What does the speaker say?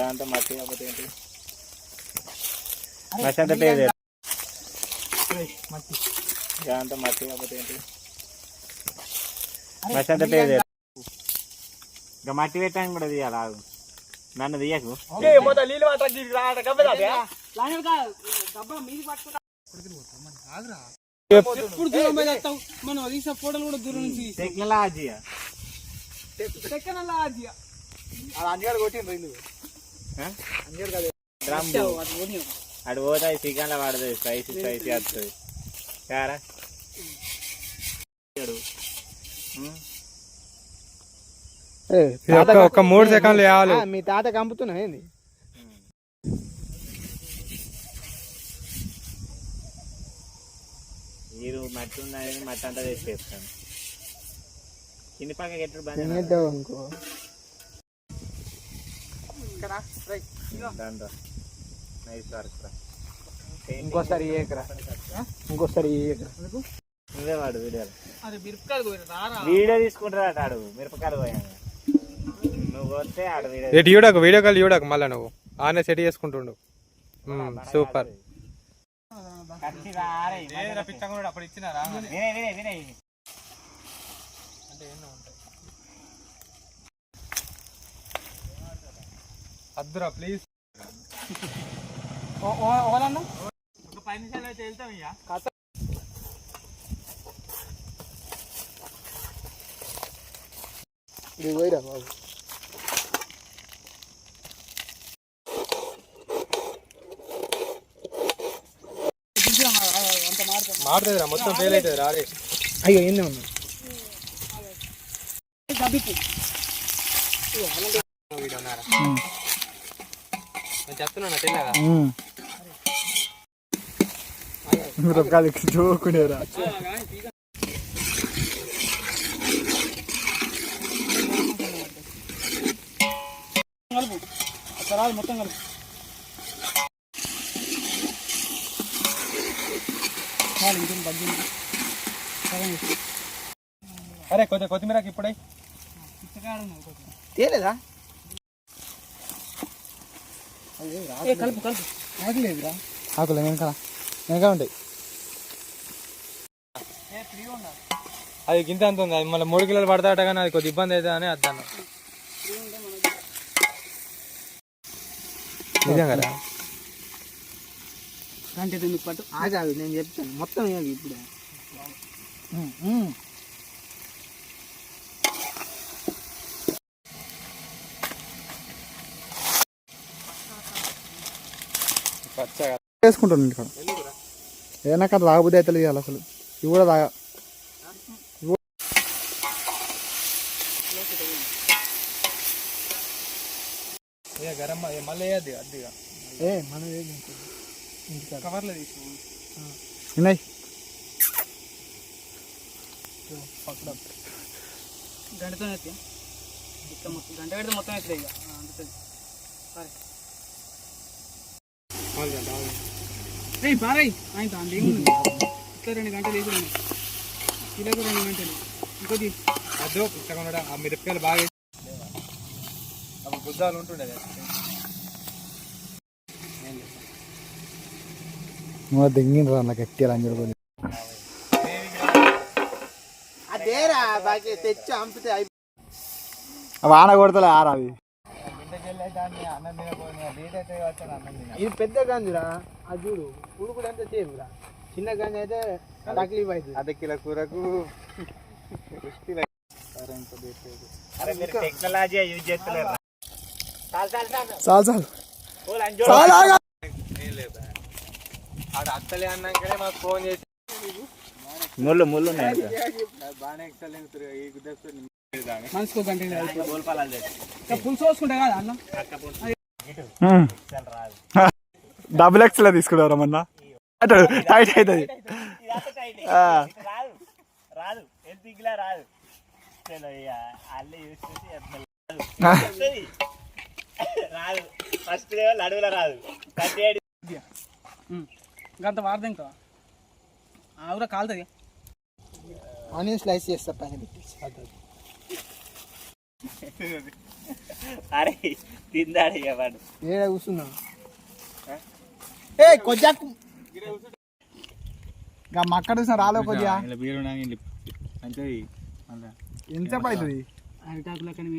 అంత మట్టి కాకపోతే ఏంటి మట్టి అంత పేరు అంత మట్టి కాకపోతే ఏంటి మట్టి అంత పేరు ఇంకా మట్టి పెట్టాను కూడా తీయాలి ఆగు నన్ను తీయకు ఎప్పుడు దూరం పోయి చేస్తావు మనం తీసే ఫోటోలు కూడా దూరం నుంచి టెక్నాలజీ అటు పోతాయి చికెన్లో పడుతుంది స్పైసీ స్పైసీ వస్తుంది కారా ఒక 3 సెకండ్లు వేయాలి. మీ తాత కంపుతున్నా ఏంది మీరు మట్టి ఉన్నది మట్టి అంతా తెచ్చేస్తాను కింది పక్కకి ఎట్టు ఇంకోసారి నువ్వే వాడు వీడియో తీసుకుంటారా ఆడు మిరపకాయలు పోయాను నువ్వు వస్తే ఆడు వీడియో కాల్ చూడకు మళ్ళీ నువ్వు ఆనే సెట్ చేసుకుంటుండు సూపర్ అప్పుడు ఇచ్చినారా అద్దురా ప్లీజ్ ఓలన్నా ఒక 10 నిమిషాలు అయితే వెళ్తాం ఇక ఇది పోయిరా బాబు మారుతుందిరా మొత్తం ఫెయిల్ అవుతుంది రారే అయ్యో ఎన్ని ఉన్నా నేను చెప్తున్నా తెలియదా మిరపకాయలు చూకునేరా కలుపు రాదు మొత్తం కలుపు అరే కొద్దిగా కొత్తిమీరకి ఇప్పుడే తేలేదా కలుపు కలుపు ఆకులేదురా ఆకులే వెనక ఉంటాయి అది గింత అంత ఉంది అది మళ్ళీ 3 కిలోలు పడతాట కానీ అది కొద్ది ఇబ్బంది అవుతుంది అని అద్దాను నిజం కదా గంట ఎందుకు పట్టు ఆగాదు నేను చెప్తాను మొత్తం వేయాలి ఇప్పుడే వేసుకుంటాను ఇక్కడ ఏదైనా కదా తాగబుద్ధి అయితే ఇవ్వాలి అసలు ఇవి కూడా తాగా గరం మళ్ళీ వేయద్ది అద్దిగా మనం కవర్లో తీసుకున్నాం ఉన్నాయి గంటతో గంట పెడితే మొత్తం అవుతుంది ఇక సరే బారాయ్ ఆయన ఏముంది ఇట్లా 2 గంటలు వేసి కిలోకి 2 గంటలు ఇంకోటి అదో పుస్తకం ఆ మిరపకాయలు బాగా అప్పుడు గుద్దాలు ఉంటుండే దింగినరా నాకు గట్టి అని చెప్పి అదేరా బాగా తెచ్చి అమ్మితే వాన కొడతలే ఆరా అవి ఇది పెద్ద గంజురా అది చూడు ఉడుకుడు అంతా చేరురా చిన్న గంజి అయితే తక్లీఫ్ అవుతుంది అర్ధ కిలో కూరకు టెక్నాలజీ యూజ్ చేస్తలేరు చాలు ఆడ అత్తలే అన్నాకనే మాకు ఫోన్ చేసి ముళ్ళు బాగానే ఎక్సలెన్స్ మనసుకో గంట పులుసు పోసుకుంటా కదా అన్నం డబుల్ ఎక్స్ లా తీసుకుంటారా మొన్న టైట్ అవుతుంది రాదు రాదు రాదు ఫస్ట్ అడవిలో రాదు గంత వాడదు ఇంకా ఆవురా కాలుతుంది ఆనియన్ స్లైస్ చేస్తా పైన పెట్టి అరే తిందాడు ఇక వాడు. ఏడ కూర్చున్నా ఏ కొద్దిగా మక్కడ చూసిన రాలే కొద్దిగా ఇలా బీరు మంచిది. ఎంతసేపు అవుతుంది అరిటాకుల కానీ